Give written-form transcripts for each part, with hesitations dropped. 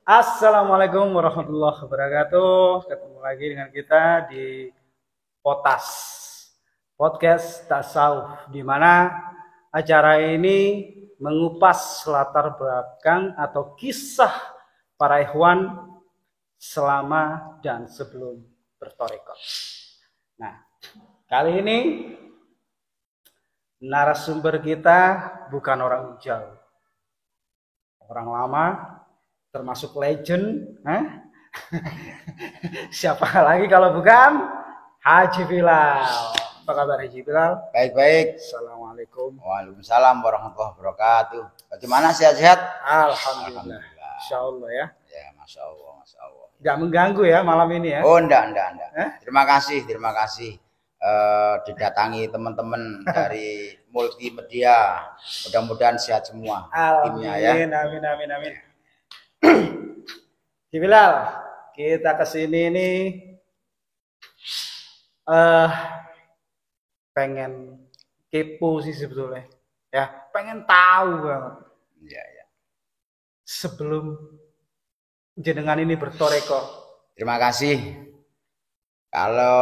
Assalamualaikum warahmatullahi wabarakatuh. Ketemu lagi dengan kita di Potas Podcast Tasawuf, di mana acara ini mengupas latar belakang atau kisah para ikhwan selama dan sebelum bertorekot. Nah, kali ini narasumber kita bukan orang jauh, orang lama, termasuk legend. Siapa lagi kalau bukan Haji Bilal. Apa kabar Haji Bilal? Baik-baik. Assalamualaikum. Waalaikumsalam warahmatullahi wabarakatuh. Bagaimana, sehat-sehat? Alhamdulillah. Insya Allah ya. Ya, Masya Allah, Masya Allah. Gak mengganggu ya malam ini ya? Oh, enggak. Terima kasih. Didatangi teman-teman dari multimedia. Mudah-mudahan sehat semua timnya ya. Amin. Haji Bilal, kita kesini nih pengen kepo sih sebetulnya, ya pengen tahu banget. Ya. Sebelum jenengan ini bertoreko. Terima kasih. Kalau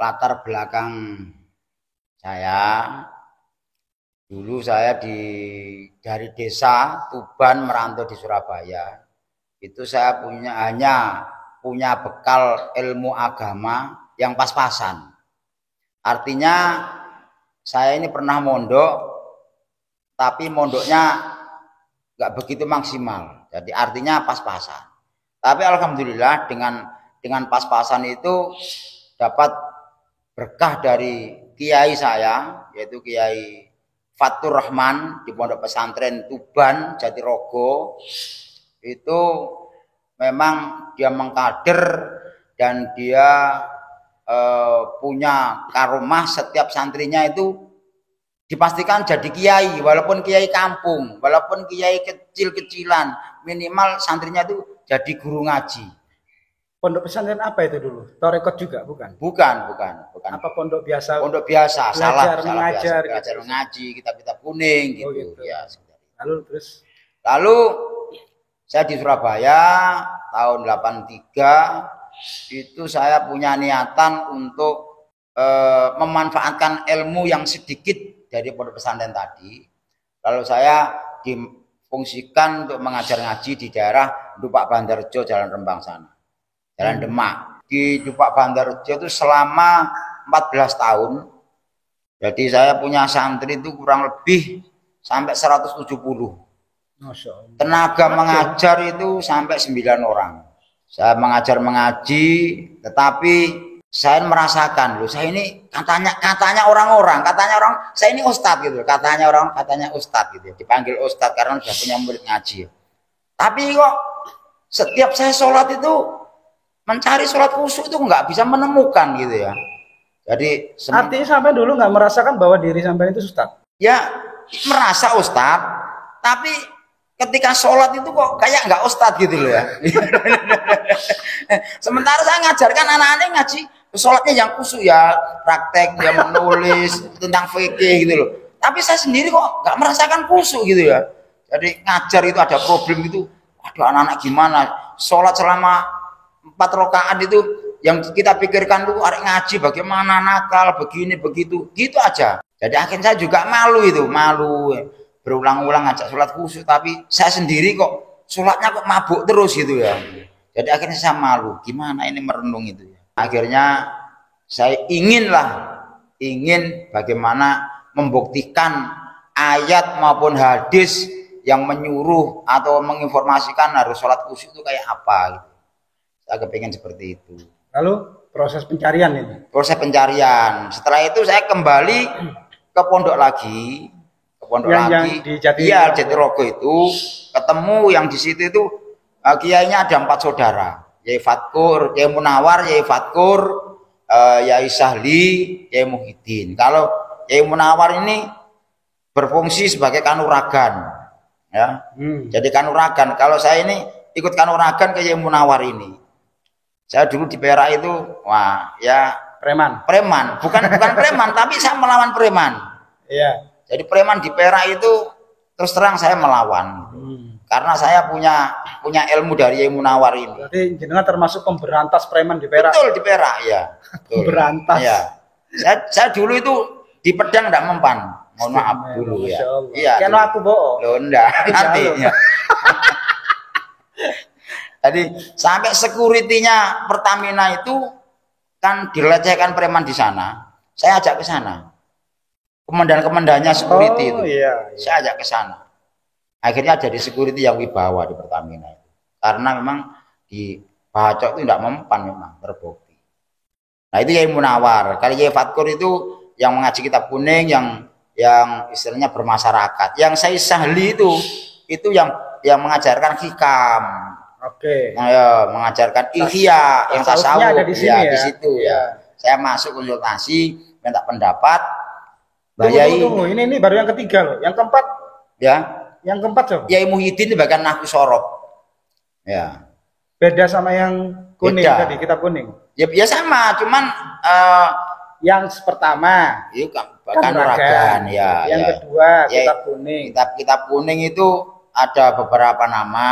latar belakang saya, dulu saya dari desa Tuban merantau di Surabaya. Itu saya hanya punya bekal ilmu agama yang pas-pasan. Artinya saya ini pernah mondok, tapi mondoknya nggak begitu maksimal. Jadi artinya pas-pasan. Tapi alhamdulillah dengan pas-pasan itu dapat berkah dari kiai saya, yaitu Kiai Fatur Rahman di Pondok Pesantren Tuban Jatirogo. Itu memang dia mengkader dan dia punya karomah. Setiap santrinya itu dipastikan jadi kiai, walaupun kiai kampung, walaupun kiai kecil-kecilan, minimal santrinya itu jadi guru ngaji. Pondok pesantren apa itu dulu? Torekot juga bukan? Bukan. Apa pondok biasa? Pondok biasa, belajar mengajar, gitu. Mengaji, kitab-kitab kuning gitu. Oh, gitu. Ya. Lalu saya di Surabaya tahun 83 itu saya punya niatan untuk memanfaatkan ilmu yang sedikit dari pondok pesantren tadi. Lalu saya difungsikan untuk mengajar ngaji di daerah Dupak Bandarjo, Jalan Rembang sana. Jalan Demak. Di Dupak Bandarjo itu selama 14 tahun. Jadi saya punya santri itu kurang lebih sampai 170. Masya Allah. Tenaga mengajar itu sampai 9 orang. Saya mengajar mengaji, tetapi saya merasakan loh, saya ini katanya orang, saya ini ustadz gitu. Katanya ustadz gitu. Dipanggil ustadz karena sudah punya murid ngaji. Tapi kok setiap saya sholat itu mencari sholat khusyuk itu nggak bisa menemukan gitu ya. Jadi artinya sampai dulu nggak merasakan bahwa diri sampai itu ustadz? Ya merasa ustadz, tapi ketika sholat itu kok kayak nggak ustadz gitu loh ya. Sementara saya ngajarkan anak-anak ngaji sholatnya yang khusyuk ya, praktek dia menulis tentang fikih gitu loh. Tapi saya sendiri kok nggak merasakan khusyuk gitu ya. Jadi ngajar itu ada problem gitu. Aduh, anak-anak gimana sholat selama 4 rakaat itu yang kita pikirkan tuh arek ngaji bagaimana nakal begini begitu gitu aja. Jadi akhirnya saya juga malu berulang-ulang ngajak sholat khusyuk, tapi saya sendiri kok sholatnya kok mabuk terus gitu ya. Jadi akhirnya saya malu, gimana ini merenung itu ya. Akhirnya saya ingin bagaimana membuktikan ayat maupun hadis yang menyuruh atau menginformasikan harus sholat khusyuk itu kayak apa gitu. Saya kepingin seperti itu. Lalu proses pencarian ini? Proses pencarian. Setelah itu saya kembali ke pondok lagi. Yang di Jatirogo itu ketemu yang di situ itu kiainya ada 4 saudara, Yai Fatkur, Yai Munawar, Yai Fatkur, Yai Sahli, Yai Muhyiddin. Kalau Yai Munawar ini berfungsi sebagai kanuragan, ya. Jadi kanuragan. Kalau saya ini ikut kanuragan ke Yai Munawar ini. Saya dulu di Perak itu, wah ya preman, bukan preman, tapi saya melawan preman. Iya. Jadi preman di Perak itu terus terang saya melawan. Karena saya punya punya ilmu dari Yai Munawar ini. Berarti jenengan termasuk pemberantas preman di Perak. Betul, di Perak ya. Pemberantas. Ya. Saya dulu itu di pedang enggak mempan. Mohon maaf dulu ya. Iya. Kan aku bohong. Loh enggak, nanti. Ya. Jadi sampai security-nya Pertamina itu kan dilecehkan preman di sana. Saya ajak ke sana. Komandan-komandannya security itu. Iya. Saya ajak ke sana. Akhirnya jadi security yang wibawa di Pertamina itu. Karena memang di Bacok itu tidak mempan memang terbukti. Nah itu Yai Munawar. Kali Yai Fatkur itu yang mengaji kitab kuning, yang istilahnya bermasyarakat. Yang saya Sahli itu yang mengajarkan hikam. Oke. Nah, ya, mengajarkan ihya yang tasawuf ada di sini ya. Di situ ya. Saya masuk konsultasi, minta pendapat. Tunggu. Ini baru yang ketiga loh. Yang keempat. Ya. Yang keempat coba. Yai Muhyiddin itu bagian nahwu sorob. Ya. Beda sama yang kuning Beda. tadi, kitab kuning. Ya sama, cuman yang pertama itu kan Kanuragan ya. Yang ya. kedua Ya, kitab kuning. Kitab kuning itu ada beberapa nama,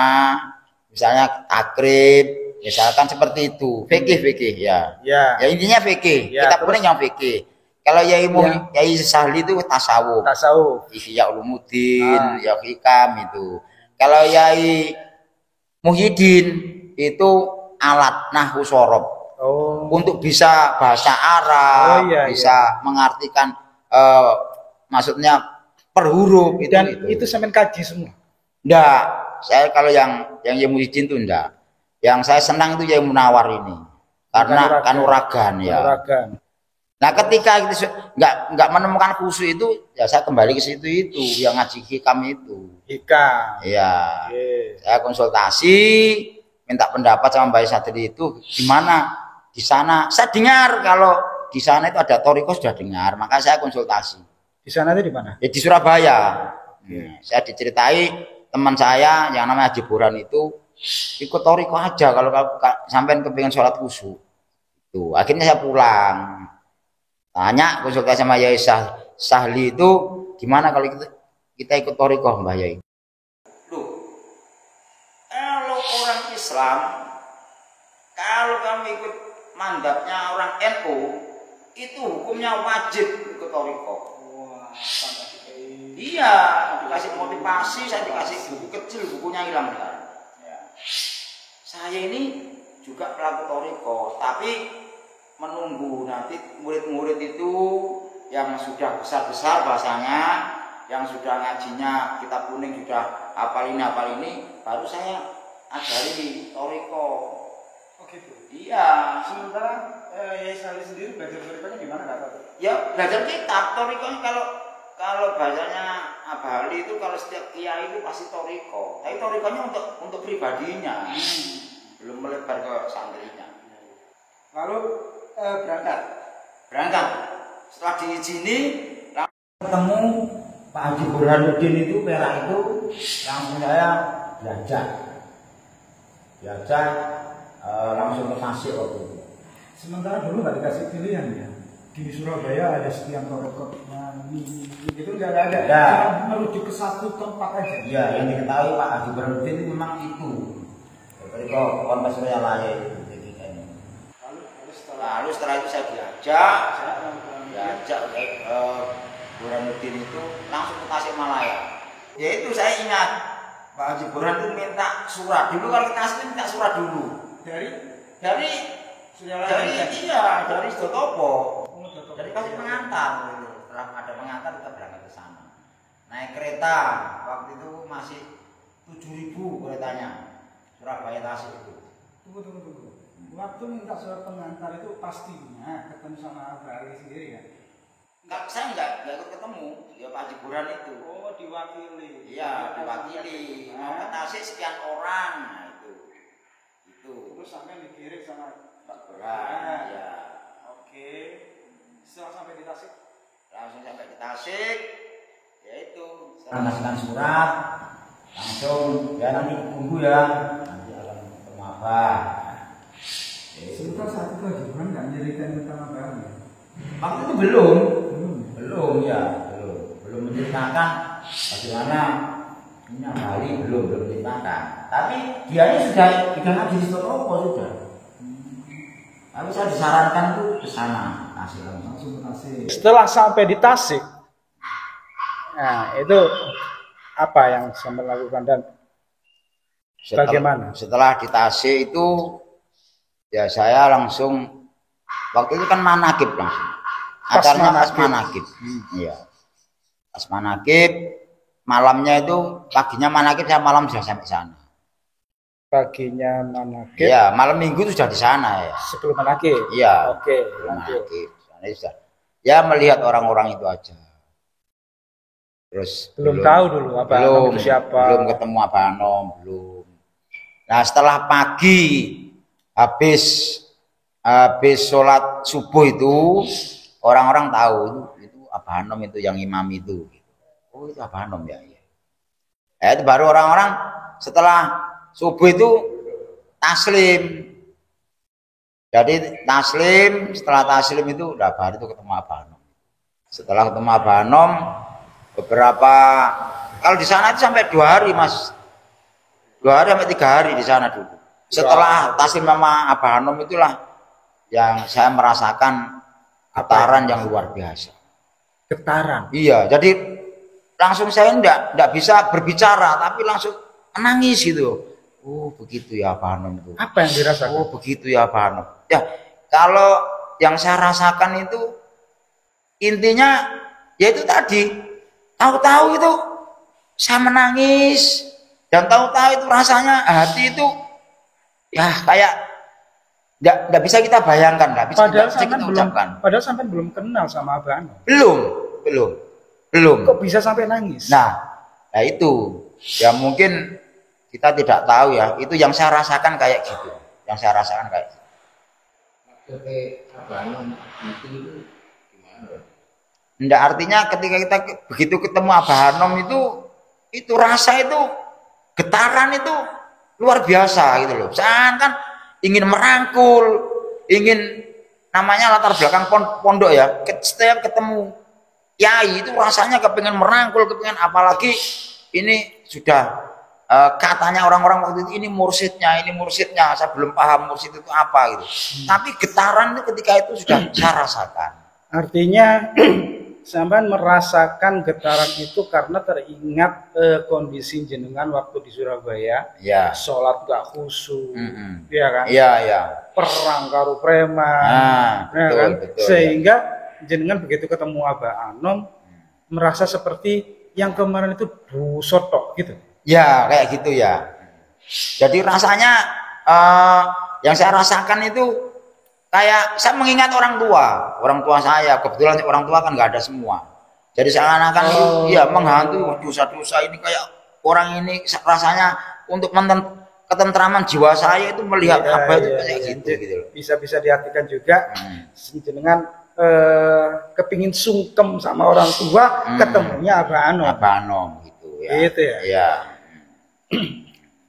misalnya takrib, misalkan seperti itu. Fikih ya. Ya. Ya intinya fikih. Ya, Kitab kuning yang fikih. Kalau Yai Sahli itu tasawuf. Ihya Ulumuddin, ya hikam itu. Kalau Yai Muhyiddin itu alat nahwu sorob. Untuk bisa bahasa Arab, bisa mengartikan maksudnya per huruf itu. Dan itu sampean kaji semua. Enggak. Saya kalau yang Yai Muhyiddin itu enggak. Yang saya senang itu Yai Munawar ini. Karena Kanuragan ya. Nah, ketika itu enggak menemukan khusyuk itu, ya saya kembali ke situ itu yang ngaji hikam itu. Hikam. Iya. Saya konsultasi, minta pendapat sama Mbak Sadri itu gimana di sana. Saya dengar kalau di sana itu ada toriko sudah dengar, maka saya konsultasi. Di sana itu di mana? Ya di Surabaya. Saya diceritai teman saya yang namanya Haji Burhan itu ikut toriko aja kalau sampai kepingin sholat khusyuk. Itu akhirnya saya pulang. Tanya konsultasi sama Yai Sahli itu gimana kalau kita ikut toriko Mbah Yai? Loh, kalau orang Islam, kalau kamu ikut mandatnya orang NU, itu hukumnya wajib ikut toriko. Wah, iya, dikasih motivasi, saya dikasih buku kecil, bukunya hilang sekarang. Ya. Saya ini juga pelaku toriko, tapi menunggu nanti murid-murid itu yang sudah besar-besar bahasanya, yang sudah ngajinya kitab kuning sudah hafal ini, baru saya ajari toriko. Oh gitu. Iya. Sementara Yai Sahli sendiri belajar torikonya gimana nggak tahu? Ya belajar kitab torikonya kalau bahasanya Abali itu kalau setiap kiai itu pasti toriko. Tapi torikonya untuk pribadinya, belum melebar ke santrinya. Lalu berangkat. Setelah diizini ketemu Pak Haji Burhanuddin itu Perak itu langsung saya diajak langsung ke Tasik waktu itu. Sementara dulu nggak dikasih pilihan ya. Di Surabaya ada sekian toriko, gitu nggak ada. Ya. Merujuk ke satu tempat aja. Iya, yang diketahui Pak Haji Burhanuddin itu memang itu. Toriko Ponpes Raya Laya itu. Lalu setelah itu saya diajak Burhanuddin itu langsung ke Tasikmalaya. Ya itu saya ingat Pak Haji Burhan itu minta surat. Dulu kalau kita asli minta surat dulu. Dari Stotopo. Dari kasih pengantar. Setelah ada pengantar kita berangkat ke sana. Naik kereta waktu itu masih 7.000 keretanya. Surabaya Tasik itu. Tunggu. Waktu minta surat pengantar itu pastinya ketemu sama Abali sendiri ya? Saya enggak ikut ketemu, ya Pak Haji Burhan itu. Oh, diwakili. Iya, diwakili. Mau ke Tasik sekian orang, nah itu. Terus sampai dikirim sama Pak Burhan. Ya. Oke. Setelah sampai di Tasik? Langsung sampai di Tasik, ya itu. Setelah ngasihkan surat, langsung ya nanti tunggu ya, nanti akan ketemu apa. Sebentar saat itu Haji Burhan nggak nyeritain tentang Abali ya? Waktu itu belum menceritakan bagaimana Minyak Bali belum dimakan. Tapi dia sudah ngaji di Stotopo sudah. Tapi saya disarankan tuh ke sana Tasik langsung ke Tasik. Setelah sampai di Tasik, nah itu apa yang sampai lakukan dan bagaimana? Setelah di Tasik itu ya saya langsung waktu itu kan manakib langsung. Acaranya pas manakib. Iya. Pas manakib malamnya itu paginya manakib saya malam sudah sampai sana. Paginya manakib. Iya, malam minggu itu sudah di sana ya. Sebelum manakib. Iya. Oke, manakib. Sudah. Ya melihat orang-orang itu aja. Terus belum tahu dulu Abah itu siapa. Belum ketemu Abah Anom, belum. Nah, setelah pagi habis sholat subuh itu orang-orang tahu itu Abah Anom itu yang imam itu. Oh itu Abah Anom ya. Itu baru orang-orang setelah subuh itu taslim. Jadi taslim, setelah taslim itu udah baru itu ketemu Abah Anom. Setelah ketemu Abah Anom beberapa kalau di sana itu sampai 2 hari Mas. 2 hari sampai 3 hari di sana dulu. Setelah taslim sama Abah Anom itulah yang saya merasakan getaran yang luar biasa. Getaran? Iya, jadi langsung saya enggak bisa berbicara, tapi langsung menangis gitu. Oh begitu ya Abah Anom itu. Apa yang dirasakan? Oh begitu ya Abah Anom. Ya kalau yang saya rasakan itu intinya ya itu tadi. Tahu-tahu itu saya menangis dan tahu-tahu itu rasanya hati itu ya kayak nggak bisa kita bayangkan, nggak bisa kita ucapkan. Padahal sampai belum kenal sama Abah Anom. Belum. Kok bisa sampai nangis? Nah itu ya mungkin kita tidak tahu ya. Itu yang saya rasakan kayak gitu. Yang saya rasakan kayak gitu. Abah Anom itu gimana? Nggak, artinya ketika kita begitu ketemu Abah Anom itu rasa itu getaran itu luar biasa gitu loh. Seakan ingin merangkul, ingin namanya latar belakang pondok ya. Setiap ketemu kiai itu rasanya kepengen merangkul, kepengen apalagi ini sudah katanya orang-orang waktu itu ini mursyidnya. Saya belum paham mursyid itu apa gitu. Tapi getaran itu ketika itu sudah saya rasakan. Artinya sampean merasakan getaran itu karena teringat kondisi jenengan waktu di Surabaya, ya. Sholat gak khusyuk, ya kan? Iya. Perang karo preman, betul, kan? Betul, sehingga jenengan begitu ketemu Abah Anom merasa seperti yang kemarin itu busotok gitu. Ya kayak gitu ya. Jadi rasanya yang saya rasakan itu kayak saya mengingat orang tua saya. Kebetulan orang tua kan nggak ada semua. Jadi seakan-akan ya menghantui dosa-dosa ini kayak orang ini rasanya untuk ketentraman jiwa saya itu melihat apa itu kayak gitu loh. Bisa diartikan juga jenengan kepingin sungkem sama orang tua ketemunya Abah Anom gitu ya. Gitu ya. Iya.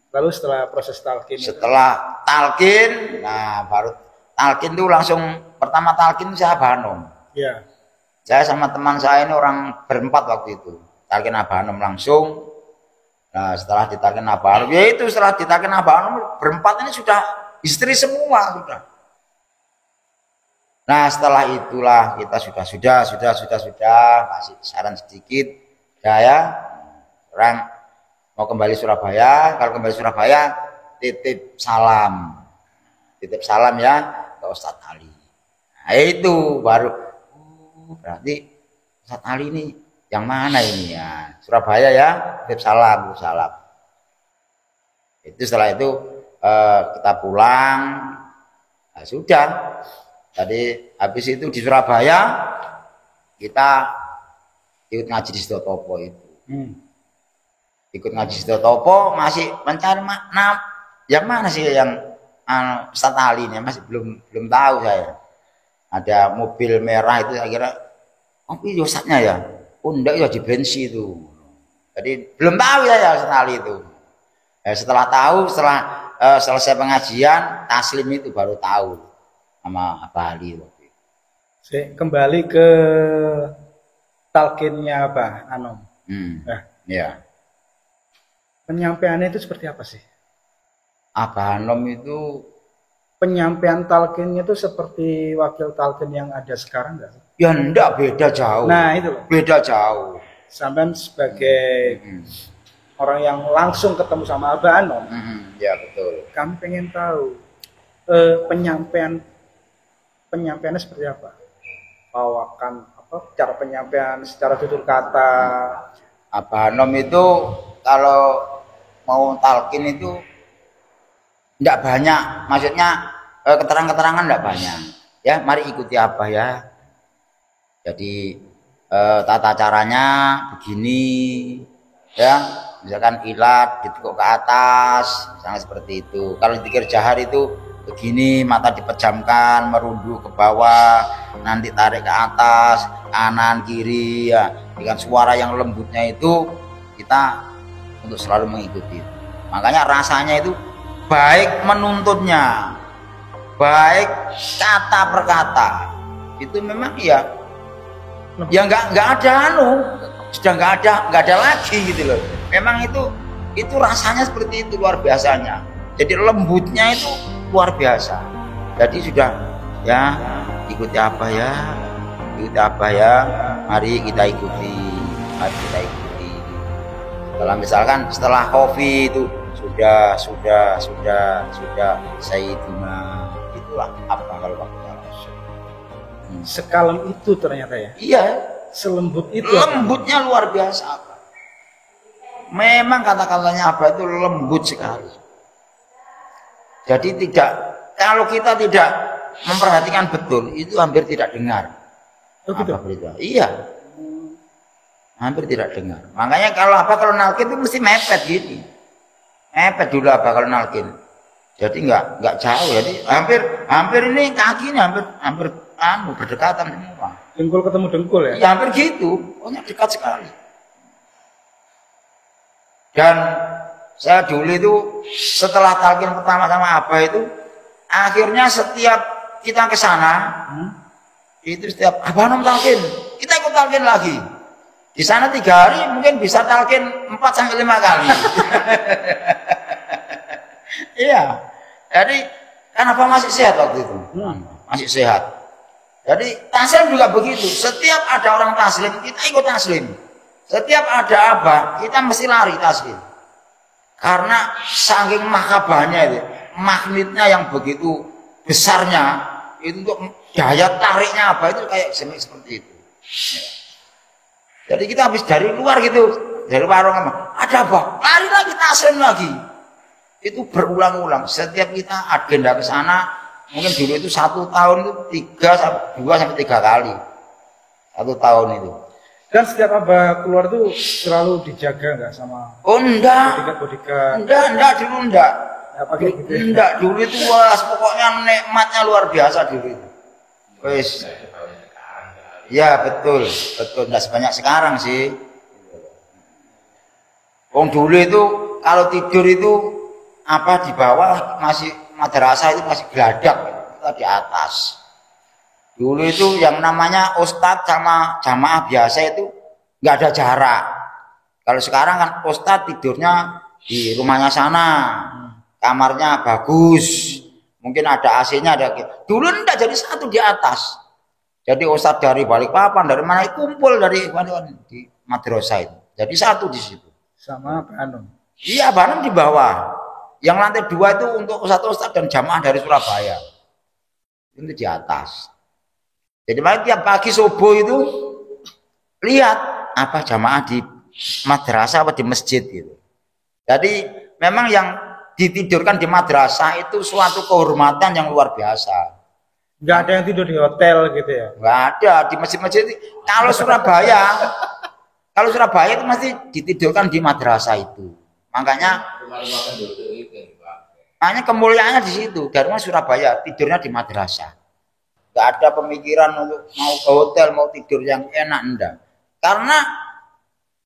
Lalu setelah proses talqin. Setelah talqin, nah baru talqin itu langsung pertama talqin saya Abah Anom. Iya. Saya sama teman saya ini orang berempat waktu itu. Talqin Abah Anom langsung. Nah, setelah ditalqin Abah Anom, ya itu setelah ditalqin Abah Anom berempat ini sudah istri semua sudah. Nah, setelah itulah kita sudah kasih saran sedikit. Ya, orang mau kembali Surabaya, kalau kembali Surabaya titip salam ya ke Ustadz Ali. Nah itu baru berarti Ustadz Ali ini yang mana ini ya? Surabaya ya, titip salam. Itu setelah itu kita pulang. Nah, sudah. Tadi habis itu di Surabaya kita ikut ngaji di Stotopo itu. Ikut ngaji di Stotopo masih mencari makna yang mana sih yang Ustadz Ali ini masih belum tahu saya. Ada mobil merah itu saya kira itu Ustadznya ya. Oh enggak ya di bensi itu. Jadi belum tahu ya Ustadz Ali itu. Setelah tahu, setelah selesai pengajian taslim itu baru tahu sama Abah Ali waktu itu. Kembali ke talqinnya Abah Anom. Ya. Penyampaiannya itu seperti apa sih? Abah Hanom itu Penyampaian talqinnya itu seperti wakil talqin yang ada sekarang nggak sih? ya enggak, beda jauh. Nah itu loh. Beda jauh. Sampai sebagai orang yang langsung ketemu sama Abah Hanom, Ya betul. kami pengen tahu penyampaiannya seperti apa? Bawakan apa? Cara penyampaian secara tutur kata. Abah Hanom itu kalau mau talqin itu enggak banyak, maksudnya keterangan-keterangan enggak banyak. Ya, mari ikuti Abah ya. Jadi tata caranya begini, ya. Misalkan ilat ditekuk ke atas, misalnya seperti itu. Kalau dikir jahar itu begini, mata dipejamkan, merunduk ke bawah, nanti tarik ke atas, kanan kiri, ya. Dengan suara yang lembutnya itu kita untuk selalu mengikuti. Makanya rasanya itu baik menuntutnya, baik kata per kata, itu memang ya nggak ada sudah nggak ada lagi gitu loh. Memang itu rasanya seperti itu, luar biasanya. Jadi lembutnya itu luar biasa. Jadi sudah ya, ikuti apa ya, mari kita ikuti. Kalau misalkan setelah kopi itu sudah Sayyidina, itulah apa kalau waktunya langsung. Sekalem itu ternyata ya. Iya, Selembut itu. lembutnya luar biasa apa. Memang kata-katanya apa itu lembut sekali. Jadi kalau kita tidak memperhatikan betul, itu hampir tidak dengar. Oh, gitu? Apa berita. Iya. Hampir tidak dengar. Makanya kalau nalkin itu mesti mepet gini. Mepet dulu kalau nalkin. Jadi nggak jauh. Jadi hampir ini kakinya hampir berdekatan semua. Dengkul ketemu dengkul ya? Ya hampir gitu. Pokoknya dekat sekali. Dan saya dulu itu setelah talqin pertama sama Abah itu, akhirnya setiap kita ke sana, itu setiap Abah Hanom talqin, kita ikut talqin lagi. Di sana 3 hari mungkin bisa talqin 4-5 kali. Iya. Jadi kan Abah masih sehat waktu itu. Masih sehat. Jadi taslim juga begitu. Setiap ada orang taslim, kita ikut taslim. Setiap ada Abah, kita mesti lari taslim. Karena saking makabahnya itu, magnetnya yang begitu besarnya, itu untuk daya tariknya Abah itu kayak seperti itu. Jadi kita habis dari luar gitu, dari warung ada apa? Lari lagi taslim lagi. Itu berulang-ulang. Setiap kita agenda ke sana, mungkin dulu itu 1 tahun itu 2-3 kali. 1 tahun itu. Dan setiap Abah keluar tuh selalu dijaga nggak sama enggak. bodyguard? Enggak dulu enggak. Ya, pakai gitu ya? Enggak dulu itu wah, pokoknya nikmatnya luar biasa dulu itu. Wes. Ya betul, enggak sebanyak sekarang sih. Wong dulu itu kalau tidur itu apa di bawah masih madrasah itu masih geladak, kita di atas. Dulu itu yang namanya ustadz sama jamaah biasa itu nggak ada jarak. Kalau sekarang kan ustadz tidurnya di rumahnya sana, kamarnya bagus, mungkin ada AC-nya ada. Dulu enggak, jadi satu di atas. Jadi ustadz dari Balikpapan, dari mana kumpul dari di madrasah itu. Jadi satu di situ. Sama Pak Hanom. Iya, Pak Hanom di bawah. Yang lantai 2 itu untuk ustadz dan jamaah dari Surabaya. Itu di atas. Jadi tiap pagi subuh itu lihat apa jamaah di madrasah apa di masjid gitu. Jadi memang yang ditidurkan di madrasah itu suatu kehormatan yang luar biasa. Nggak ada yang tidur di hotel gitu ya? Nggak ada di masjid-masjid. Kalau Surabaya itu masih ditidurkan di madrasah itu. Makanya kemuliaannya di situ. Dari Surabaya tidurnya di madrasah. Nggak ada pemikiran untuk mau ke hotel, mau tidur yang enak, enggak. Karena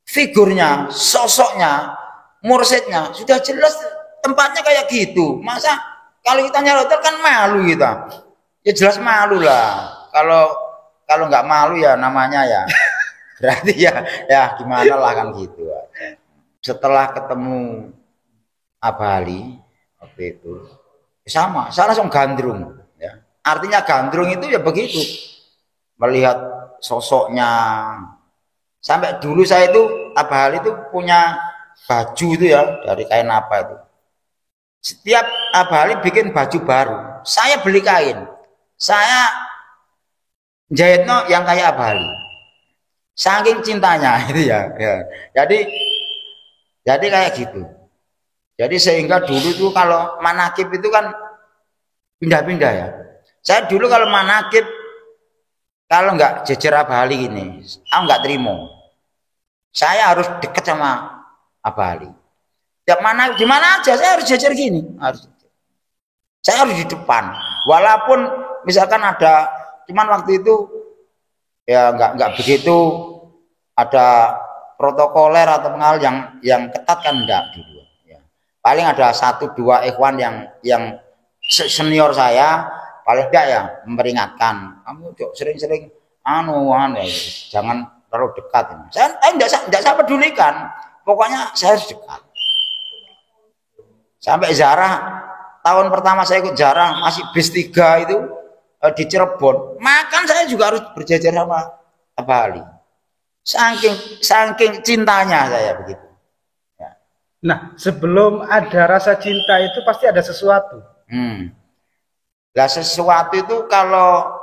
figurnya, sosoknya, mursyidnya sudah jelas tempatnya kayak gitu. Masa kalau kita nyari hotel kan malu kita. Ya jelas malu lah. Kalau nggak malu ya namanya ya berarti ya gimana lah kan gitu. setelah ketemu Abali waktu itu sama, saya langsung gandrung ya. Artinya gandrung itu ya begitu, melihat sosoknya. Sampai dulu saya itu Abali itu punya baju itu ya dari kain apa itu. Setiap Abali bikin baju baru, saya beli kain, saya jahitnya yang kayak Abali. Saking cintanya itu ya, ya. Jadi kayak gitu. Jadi sehingga dulu itu kalau manakib itu kan pindah-pindah ya. Saya dulu kalau manakib kalau nggak jejer Abali gini, aku nggak terima. Saya harus dekat sama Abali. Tiap mana di mana aja saya harus jejer gini, harus. Saya harus di depan. Walaupun misalkan ada, cuman waktu itu ya nggak begitu ada protokoler atau pengal yang ketat kan enggak dulu. Paling ada 1-2 ikhwan yang senior saya paling enggak ya memperingatkan, kamu sering-sering ya, jangan terlalu dekat. Saya enggak pedulikan, pokoknya saya harus dekat. Sampai Zarah, tahun pertama saya ikut Zarah masih bis 3 itu di Cirebon, makan saya juga harus berjejer sama Abali. Saking cintanya saya begitu. Nah, sebelum ada rasa cinta itu pasti ada sesuatu. Nah, sesuatu itu kalau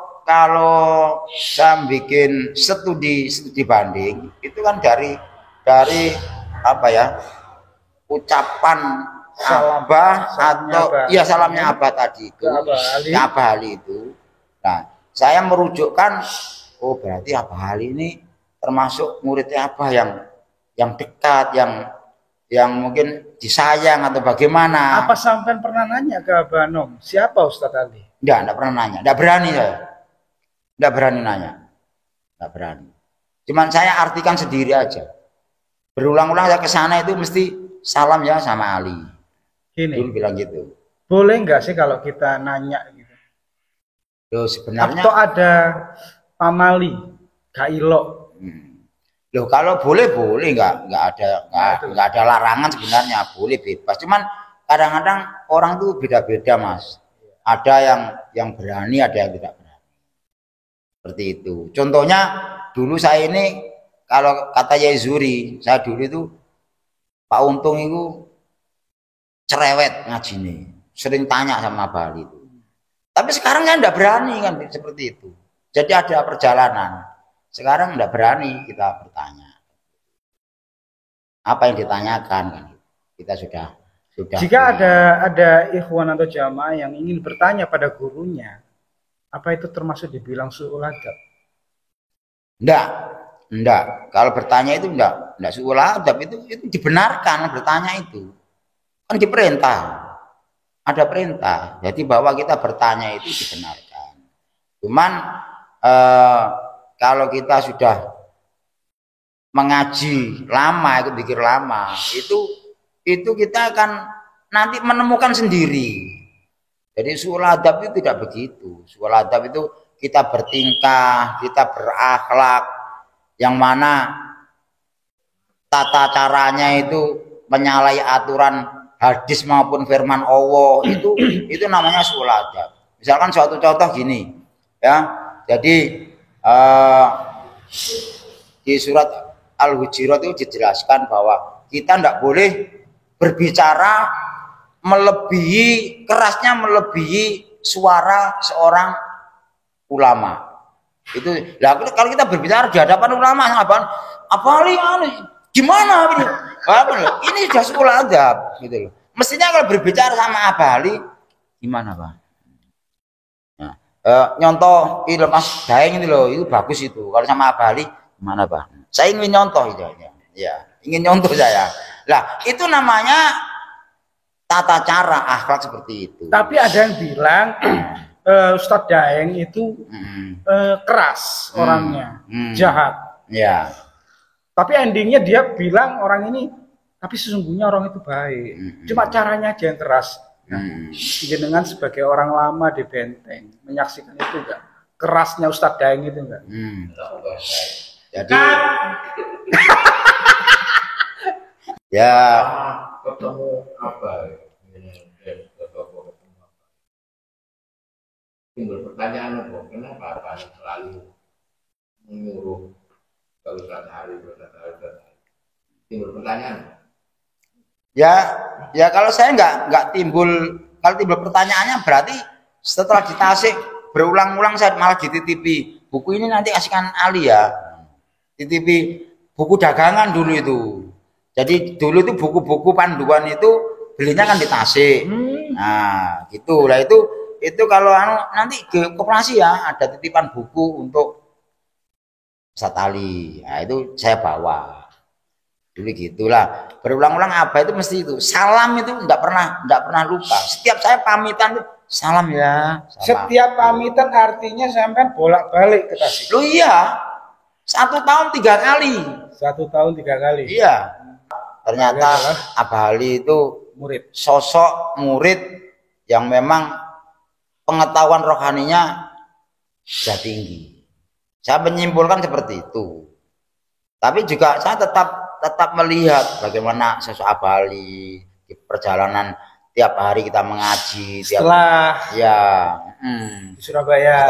saya bikin studi banding itu kan dari apa ya, ucapan Abah atau ya salamnya Abah tadi itu, Abah Ali itu. Nah, saya merujukkan, oh berarti Abah Ali ini termasuk muridnya Abah yang dekat, yang mungkin disayang atau bagaimana. Apa sampai pernah nanya ke Abah Nom, siapa Ustadz Ali? Enggak pernah nanya, enggak berani saya. Enggak berani nanya. Enggak berani. Cuman saya artikan sendiri aja. Berulang-ulang saya ke sana itu mesti salam ya sama Ali. Gini. Dulu bilang gitu. Boleh enggak sih kalau kita nanya gitu? Loh sebenarnya atau ada pamali, kailo. Loh kalau boleh nggak ada larangan sebenarnya, boleh bebas. Cuman kadang-kadang orang tuh beda-beda Mas. Ada yang berani, ada yang tidak berani. Seperti itu. Contohnya dulu saya ini kalau kata Yai Zuri, saya dulu itu Pak Untung itu cerewet ngaji nih, sering tanya sama Bali itu. Tapi sekarang saya tidak berani kan seperti itu. Jadi ada perjalanan. Sekarang tidak berani kita bertanya. Apa yang ditanyakan kan? Kita sudah. Jika ada ikhwan atau jamaah yang ingin bertanya pada gurunya, apa itu termasuk dibilang su'ul adab? Enggak. Kalau bertanya itu enggak su'ul adab, itu dibenarkan bertanya itu. Kan diperintah. Ada perintah. Jadi bahwa kita bertanya itu dibenarkan. Cuman kalau kita sudah mengaji lama, itu pikir lama, itu kita akan nanti menemukan sendiri. Jadi su'ul adab itu tidak begitu. Su'ul adab itu kita bertingkah, kita berakhlak, yang mana tata caranya itu menyalahi aturan hadis maupun firman Allah, itu namanya su'ul adab. Misalkan suatu contoh gini, ya. Jadi di surat Al-Hujurat itu dijelaskan bahwa kita tidak boleh berbicara kerasnya melebihi suara seorang ulama. Itu lah kalau kita berbicara di hadapan ulama, gimana ini? Ini sudah su'ul adab gitu loh. Mestinya kalau berbicara sama Abali gimana, Pak? Nyontoh itu Mas Daeng itu loh, itu bagus itu. Kalau sama Abali gimana, Pak? Saya ingin nyontoh itu ya, ingin nyontoh saya. Lah, itu namanya tata cara akhlak seperti itu. Tapi ada yang bilang Ustadz Daeng itu keras orangnya, jahat. Ya. Tapi endingnya dia bilang orang ini, tapi sesungguhnya orang itu baik. Cuma caranya aja yang keras. Dengan sebagai orang lama di Benteng menyaksikan itu enggak? Kerasnya Ustadz Daeng itu enggak? Jadi Ya. Ketemu apa? Timbul pertanyaan kok, kenapa Pak selalu menyuruh kalau suatu hari. Timbul pertanyaan. Ya kalau saya nggak timbul, kalau timbul pertanyaannya berarti setelah di Tasik berulang-ulang saya malah dititipi buku ini, nanti kasihkan Ali ya, titipi buku dagangan dulu itu. Jadi dulu itu buku-buku panduan itu belinya kan di Tasik. Nah gitu lah, itu kalau nanti ke koperasi ya ada titipan buku untuk Ustadz Ali. Nah itu saya bawa dulu gitulah, berulang-ulang apa itu mesti itu salam, itu nggak pernah lupa. Setiap saya pamitan tuh salam ya, salam. Setiap pamitan artinya sampai bolak-balik ke Tasik. Lu iya, 1 tahun 3 kali. 1 tahun 3 kali. Iya, ternyata Abah Ali itu murid, sosok murid yang memang pengetahuan rohaninya sudah tinggi. Saya menyimpulkan seperti itu. Tapi juga saya tetap melihat bagaimana sosok Abah Ali di perjalanan tiap hari kita mengaji. Setelah di Surabaya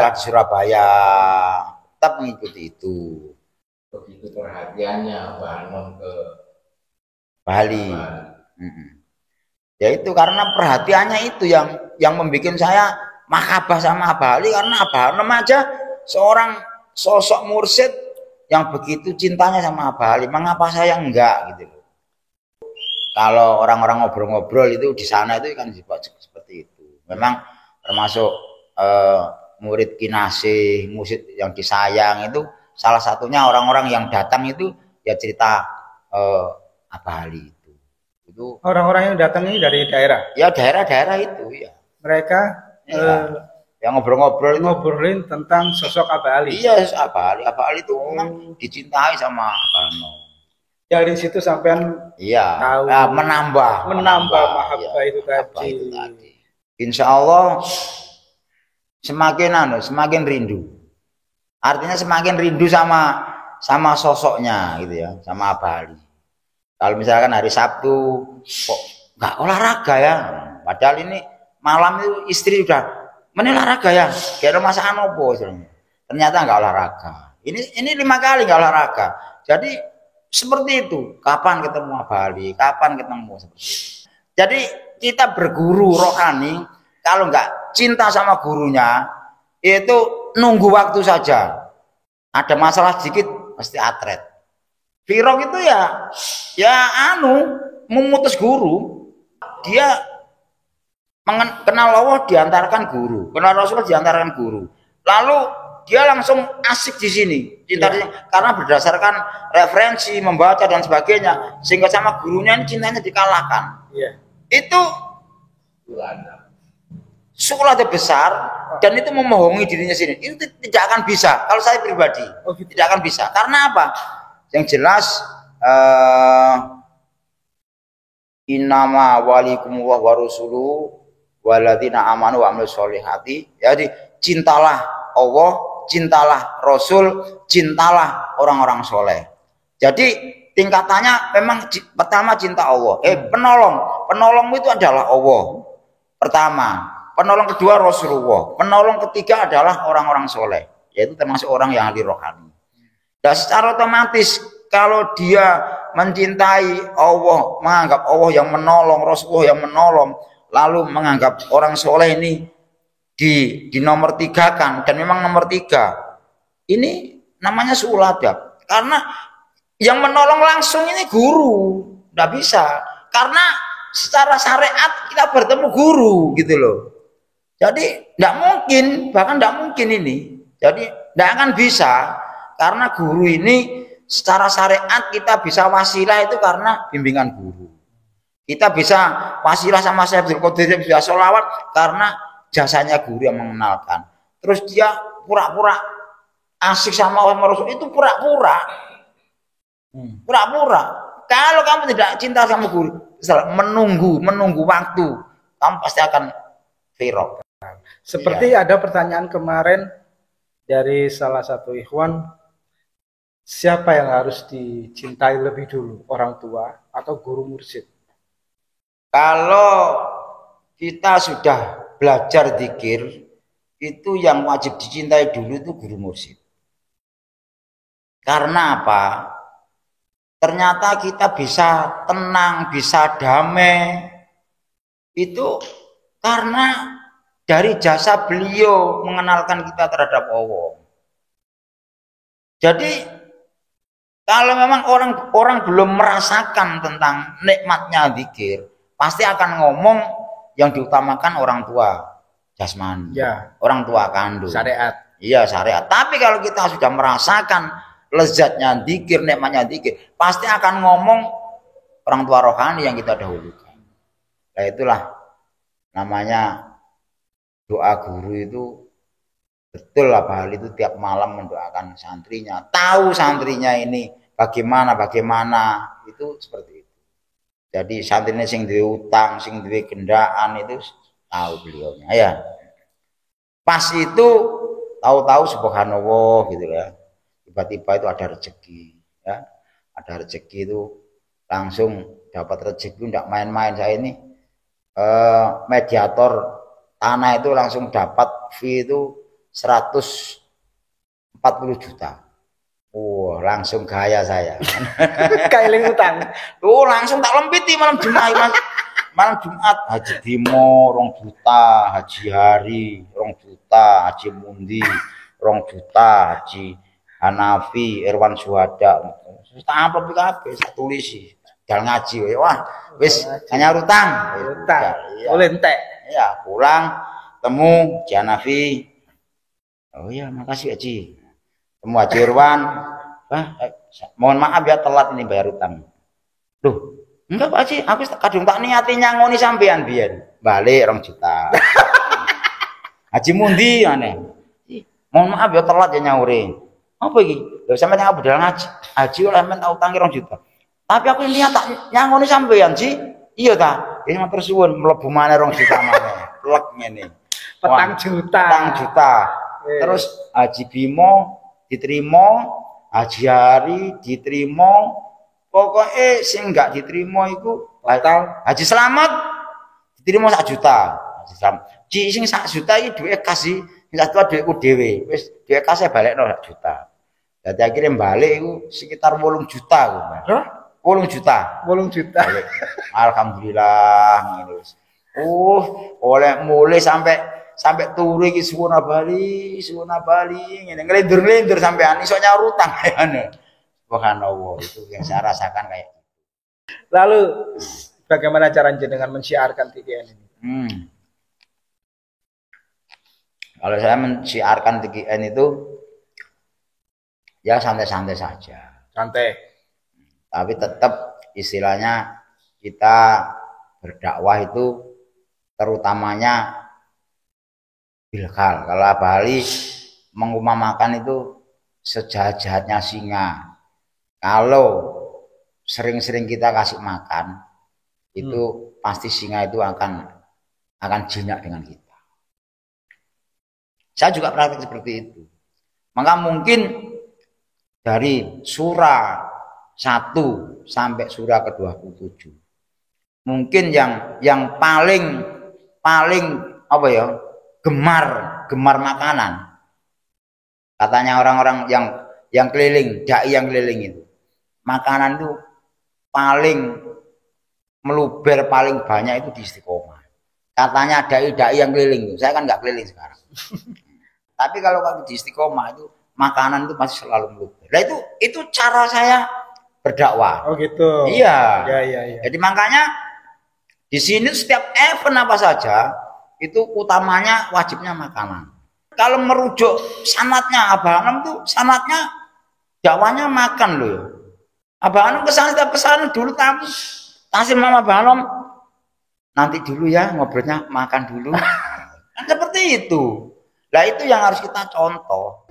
tetap mengikuti itu. Begitu perhatiannya Banon ke Bali. Ya itu karena perhatiannya itu yang membuat saya makabah sama Abah Ali, karena Abah Ali aja seorang sosok mursyid yang begitu cintanya sama Abah Ali, mengapa saya enggak gitu loh. Kalau orang-orang ngobrol-ngobrol itu di sana itu kan seperti itu. Memang termasuk murid kinasih, murid yang disayang itu salah satunya orang-orang yang datang itu ya cerita Abah Ali itu. Itu orang-orang yang datang ini dari daerah. Ya daerah-daerah itu ya. Mereka yang ngobrolin tentang sosok Abah Ali. Iya, Abah Ali itu memang dicintai sama Bano. Dari situ sampean tahu, menambah mahabbah itu tadi. Insya Allah semakin rindu. Artinya semakin rindu sama sosoknya gitu ya, sama Abah Ali. Kalau misalkan hari Sabtu kok nggak olahraga ya, padahal ini malam itu istri udah olahraga ya, kira masakan opo ternyata nggak olahraga. Ini 5 kali nggak olahraga. Jadi seperti itu. Kapan ketemu Abah Ali? Kapan ketemu seperti itu. Jadi kita berguru rohani, kalau nggak cinta sama gurunya, itu nunggu waktu saja. Ada masalah sedikit pasti atret. Firok itu ya memutus guru. Dia kenal Allah diantarkan guru, kenal Rasul diantarkan guru. Lalu dia langsung asik di sini, cinta di sini, karena berdasarkan referensi, membaca dan sebagainya, sehingga sama gurunya ini cintanya dikalahkan. Itu sukulade besar, dan itu memohongi dirinya sini. Itu tidak akan bisa. Kalau saya pribadi, tidak akan bisa. Karena apa? Yang jelas innama walikumullah wa rasuluhu waladina amanu wa amilus solihati. Jadi cintalah Allah, cintalah Rasul, cintalah orang-orang soleh. Jadi tingkatannya memang pertama cinta Allah. Penolongmu itu adalah Allah. Pertama, penolong kedua Rasulullah, penolong ketiga adalah orang-orang soleh, yaitu termasuk orang yang ahli rohani. Dan secara otomatis kalau dia mencintai Allah, menganggap Allah yang menolong, Rasulullah yang menolong, lalu menganggap orang soleh ini di nomor 3 kan, dan memang nomor 3 ini namanya suul adab, karena yang menolong langsung ini guru, nggak bisa, karena secara syariat kita bertemu guru gitu loh. Jadi nggak mungkin, bahkan nggak mungkin ini, jadi nggak akan bisa, karena guru ini secara syariat kita bisa wasilah itu karena bimbingan guru. Kita bisa wasilah sama Syekh Abdul Qadir, bisa sholawat karena jasanya guru yang mengenalkan. Terus dia pura-pura asik sama Allah Rasul, itu pura-pura. Kalau kamu tidak cinta sama guru, menunggu waktu, kamu pasti akan firok. Seperti ada pertanyaan kemarin dari salah satu ikhwan, Siapa yang harus dicintai lebih dulu, orang tua atau guru mursyid? Kalau kita sudah belajar zikir, itu yang wajib dicintai dulu itu guru mursyid. Karena apa? Ternyata kita bisa tenang, bisa damai. Itu karena dari jasa beliau mengenalkan kita terhadap Allah. Jadi kalau memang orang belum merasakan tentang nikmatnya zikir, pasti akan ngomong yang diutamakan orang tua jasmani, Ya. Orang tua kandung. Syariat. Iya, syariat. Tapi kalau kita sudah merasakan lezatnya zikir, nikmatnya zikir, pasti akan ngomong orang tua rohani yang kita dahulukan. Nah itulah namanya doa guru itu. Betul lah Pak Hal itu tiap malam mendoakan santrinya. Tahu santrinya ini bagaimana itu seperti itu. Jadi santrinya sing duwe utang, sing duwe gendaan itu tahu beliaunya ya. Pas itu tahu-tahu subhanallah gitu ya. Tiba-tiba itu ada rezeki ya. Ada rezeki itu langsung dapat rezeki, enggak main-main. Saya ini mediator tanah itu langsung dapat fee itu 140 juta. Langsung gaya saya. Kailing utang. Langsung tak lempiti malam Jumat. Malam Jumat Haji Bimo 2 juta, Haji Hari 2 juta, Haji Mundi 2 juta, Haji Hanafi, Irwan Suhada. Tak amplop kabeh, tak tulis sih. Jalan ngaji wah, wis hanya utang. Utang. Oleh entek. Ya, pulang temu Hanafi. Oh iya, makasih Haji. Temu Haji Irwan. Mohon maaf ya telat ini bayar utang. Loh, enggak Pak Haji, aku kadung tak niati nyangoni sampean biyen. Balik 2 juta. Haji Mundi aneh. Mohon maaf ya telat ya nyauri. Apa iki? Lho sampean yang budal ngaji. Haji oleh men tak utangi 2 juta. Tapi aku niat tak nyangoni sampean, Ji. Iya ta? Ini matur suwun mlebu maneh 2 juta maneh. Lek ngene. 4 juta. 4 juta. Terus Haji Bimo diterima, Haji Hari diterima, pokoknya sing enggak diterima itu batal. Haji Selamat diterima 1 juta. Haji Selamat. Ji sing 1 juta iki duwe kasih, sing 1 juta duweku dhewe. Wis duwe kasih balekno 1 juta. Dadi akhirnya balik itu sekitar 8 juta aku. 8 juta. 8 juta. Balik. Alhamdulillah ngono wis. Oleh mulai sampai turu iki suwuna Bali ngene nglendur-nglendur sampean iso nyaur utang kayane. Subhanallah, itu yang saya rasakan kayak gitu. Lalu bagaimana cara jenengan mensiarkan TGN ini? Kalau saya mensiarkan TGN itu ya santai-santai saja. Santai. Tapi tetap istilahnya kita berdakwah itu terutamanya bilhal. Kalau Bali mengumamakan itu sejahat-jahatnya singa. Kalau sering-sering kita kasih makan, itu pasti singa itu akan jinak dengan kita. Saya juga praktik seperti itu. Maka mungkin dari surah 1 sampai surah ke-27, mungkin yang paling apa ya? Gemar makanan. Katanya orang-orang yang keliling, dai yang keliling itu. Makanan itu paling meluber paling banyak itu di Istiqomah. Katanya dai-dai yang keliling itu. Saya kan nggak keliling sekarang. Tapi kalau di Istiqomah itu makanan itu pasti selalu meluber. Nah itu cara saya berdakwah. Oh gitu. Iya. Ya. Jadi makanya di sini setiap event apa saja itu utamanya wajibnya makanan. Kalau merujuk sanatnya Abah Anom tuh sanatnya dakwanya makan loh. Abah Anom kesana dulu tamu kasih mama Abah Anom nanti dulu ya ngobrolnya makan dulu. Kan seperti itu. Nah itu yang harus kita contoh.